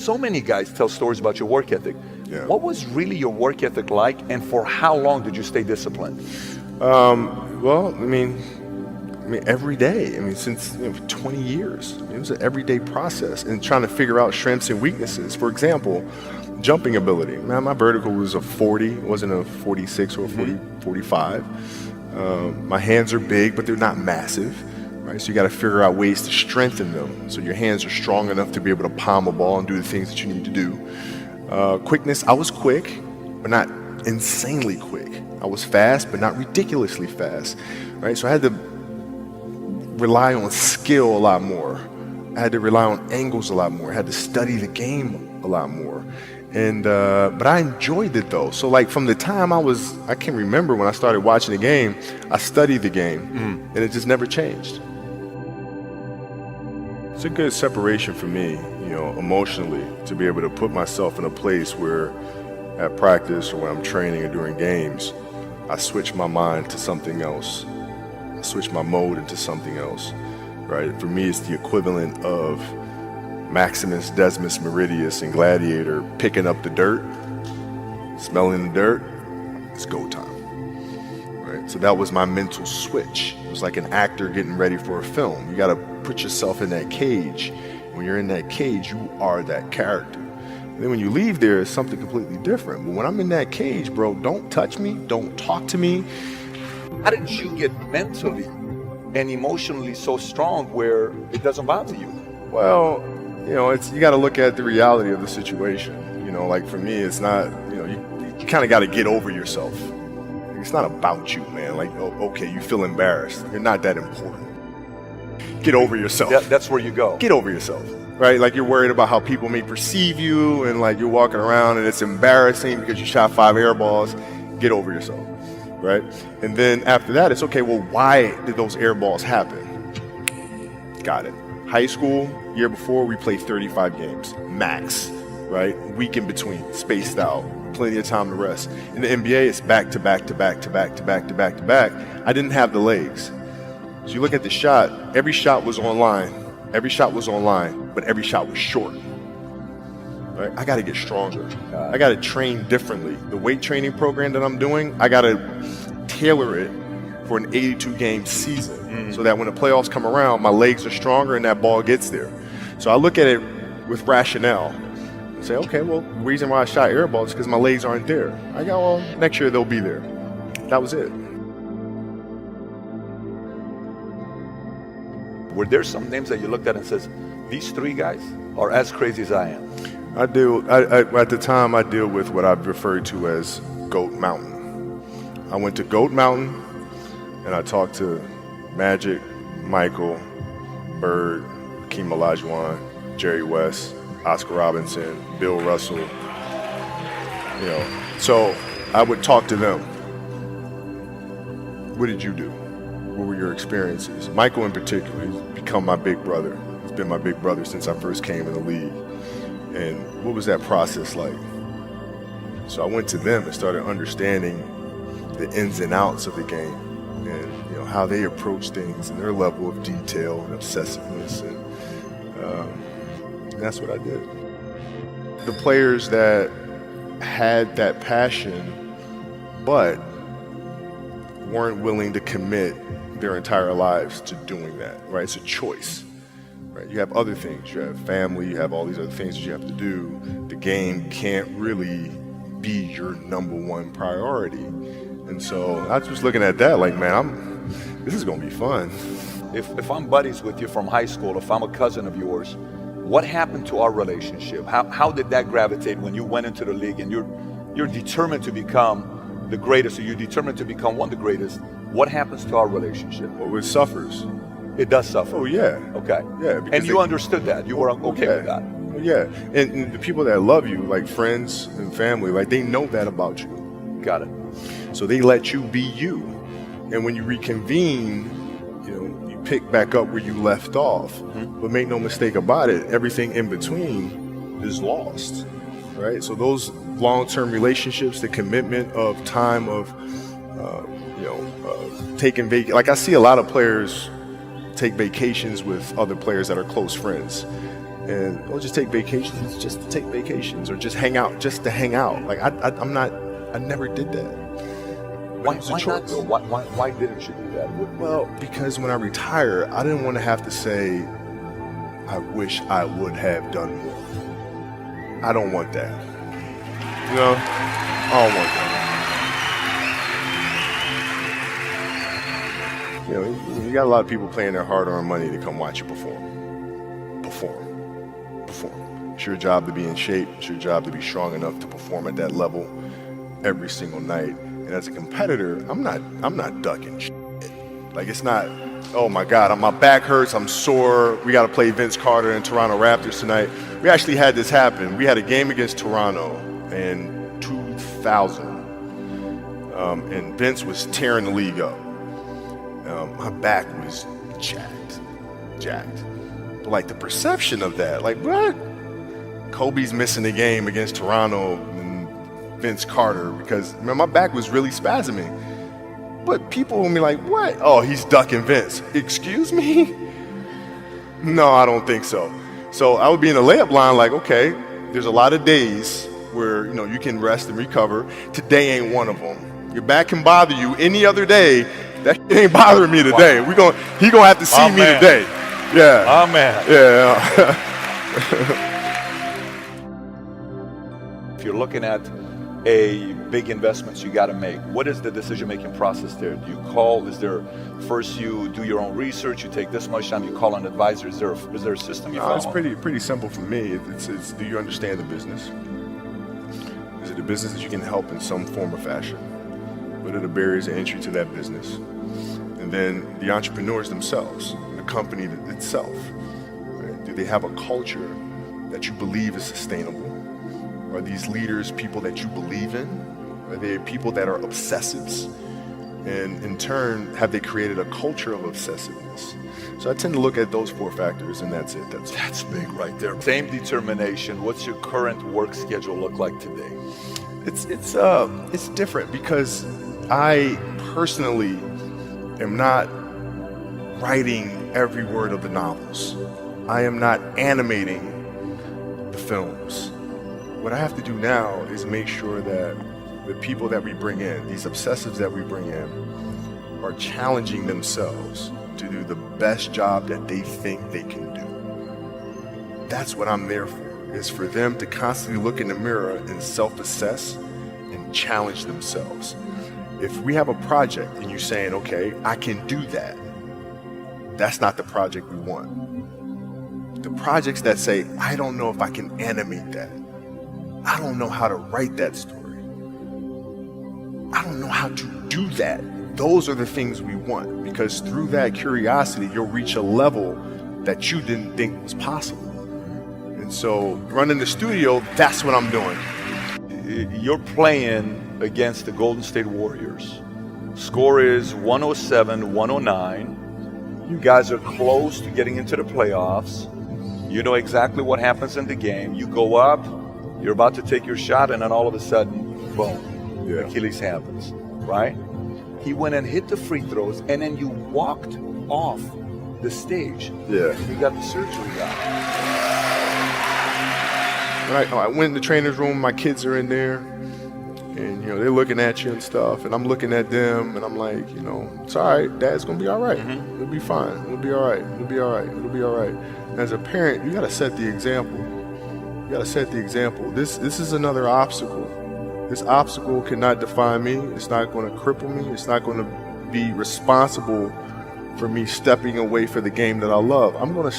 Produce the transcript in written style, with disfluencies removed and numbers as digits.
so many guys tell stories about your work ethic. Yeah. What was really your work ethic like, and for how long did you stay disciplined? Well, I mean, every day. I mean, since 20 years, it was an everyday process, and trying to figure out strengths and weaknesses. For example, jumping ability. Man, my vertical was a 40, it wasn't a 46 or a 45. My hands are big, but they're not massive. Right? So you got to figure out ways to strengthen them so your hands are strong enough to be able to palm a ball and do the things that you need to do. Quickness, I was quick, but not insanely quick. I was fast, but not ridiculously fast. Right? So I had to rely on skill a lot more. I had to rely on angles a lot more. I had to study the game a lot more. And but I enjoyed it though. So like from the time I can remember when I started watching the game, I studied the game, and it just never changed. It's a good separation for me, emotionally, to be able to put myself in a place where at practice or when I'm training or during games, I switch my mind to something else. I switch my mode into something else, right? For me, it's the equivalent of Maximus, Decimus, Meridius, and Gladiator picking up the dirt, smelling the dirt. It's go time, right? So that was my mental switch. It was like an actor getting ready for a film. You got to put yourself in that cage. When you're in that cage, you are that character. And then when you leave there, it's something completely different. But when I'm in that cage, bro, don't touch me, don't talk to me. How did you get mentally and emotionally so strong where it doesn't bother you? Well, you got to look at the reality of the situation. Like for me, it's not, you kind of got to get over yourself. It's not about you, man. Like, okay, you feel embarrassed. You're not that important. Get over yourself. That's where you go. Get over yourself, right? Like you're worried about how people may perceive you, and like you're walking around and it's embarrassing because you shot 5 air balls. Get over yourself, right? And then after that, it's okay, well, why did those air balls happen? Got it. High school, year before, we played 35 games, max, right? Week in between, spaced out, plenty of time to rest. In the NBA, it's back to back to back to back to back to back to back. I didn't have the legs. So you look at the shot, every shot was online. Every shot was online, but every shot was short. Right? I got to get stronger. I got to train differently. The weight training program that I'm doing, I got to tailor it for an 82-game season so that when the playoffs come around, my legs are stronger and that ball gets there. So I look at it with rationale and say, okay, well, the reason why I shot air balls is because my legs aren't there. I go, well, next year they'll be there. That was it. Were there some names that you looked at and says, these 3 guys are as crazy as I am? At the time, I deal with what I've referred to as Goat Mountain. I went to Goat Mountain and I talked to Magic, Michael, Bird, Hakeem Olajuwon, Jerry West, Oscar Robinson, Bill Russell. So I would talk to them. What did you do? What were your experiences? Michael in particular, he's become my big brother. He's been my big brother since I first came in the league. And what was that process like? So I went to them and started understanding the ins and outs of the game and how they approach things and their level of detail and obsessiveness. And that's what I did. The players that had that passion but weren't willing to commit their entire lives to doing that, right? It's a choice, right? You have other things. You have family, you have all these other things that you have to do. The game can't really be your number one priority. And so I was just looking at that like, man, this is gonna be fun. If I'm buddies with you from high school, if I'm a cousin of yours, what happened to our relationship? How did that gravitate when you went into the league and you're determined to become the greatest, or you're determined to become one of the greatest? What happens to our relationship? Well, it suffers. It does suffer. Oh yeah. Okay. Yeah. And you understood that. You were okay with that. Yeah. And the people that love you, like friends and family, like they know that about you. Got it. So they let you be you. And when you reconvene, you pick back up where you left off. But make no mistake about it, everything in between is lost. Right? So those long-term relationships, the commitment of time of taking vacation. Like I see a lot of players take vacations with other players that are close friends. and just take vacations just to take vacations, or just hang out just to hang out. Like I never did that. Why not though? Why didn't you do that? Well, because when I retire, I didn't want to have to say, I wish I would have done more. I don't want that. You know, I don't want that. You know, you got a lot of people paying their hard-earned money to come watch you perform. It's your job to be in shape. It's your job to be strong enough to perform at that level every single night. And as a competitor, I'm not ducking shit. Like, it's not, oh my God, my back hurts, I'm sore, we got to play Vince Carter and Toronto Raptors tonight. We actually had this happen. We had a game against Toronto in 2000, and Vince was tearing the league up. My back was jacked. But like the perception of that, like, what? Kobe's missing the game against Toronto and Vince Carter because, man, my back was really spasming. But people will be like, what? Oh, he's ducking Vince. Excuse me? No, I don't think so. So I would be in the layup line like, okay, there's a lot of days where, you know, you can rest and recover. Today ain't one of them. Your back can bother you any other day. That ain't bothering me today. Wow. He gonna have to see me today. Yeah. Oh man. Yeah. If you're looking at a big investments you got to make, what is the decision-making process there? Do you call? Is there first you do your own research? You take this much time. You call an advisor. Is there a system you follow? It's pretty simple for me. It's do you understand the business? Is it a business that you can help in some form or fashion? What are the barriers of entry to that business? And then the entrepreneurs themselves, the company itself. Right? Do they have a culture that you believe is sustainable? Are these leaders people that you believe in? Are they people that are obsessives? And in turn, have they created a culture of obsessiveness? So I tend to look at those 4 factors, and that's it. That's big right there. Same determination. What's your current work schedule look like today? It's different because I personally am not writing every word of the novels. I am not animating the films. What I have to do now is make sure that the people that we bring in, these obsessives that we bring in, are challenging themselves to do the best job that they think they can do. That's what I'm there for, is for them to constantly look in the mirror and self-assess and challenge themselves. If we have a project and you're saying, okay, I can do that, that's not the project we want. The projects that say, I don't know if I can animate that. I don't know how to write that story. I don't know how to do that. Those are the things we want, because through that curiosity, you'll reach a level that you didn't think was possible. And so running the studio, that's what I'm doing. You're playing against the Golden State Warriors. Score is 107-109. You guys are close to getting into the playoffs. You know exactly what happens in the game. You go up, you're about to take your shot, and then all of a sudden, boom, Achilles happens, right? He went and hit the free throws, and then you walked off the stage. Yeah. You got the surgery done. I went in the trainer's room, my kids are in there, and, you know, they're looking at you and stuff, and I'm looking at them, and I'm like, you know, it's all right, Dad's gonna be all right. Mm-hmm. It'll be fine. It'll be all right. It'll be all right. It'll be all right. As a parent, you gotta set the example. You gotta set the example. This is another obstacle. This obstacle cannot define me. It's not gonna cripple me. It's not gonna be responsible for me stepping away for the game that I love. I'm gonna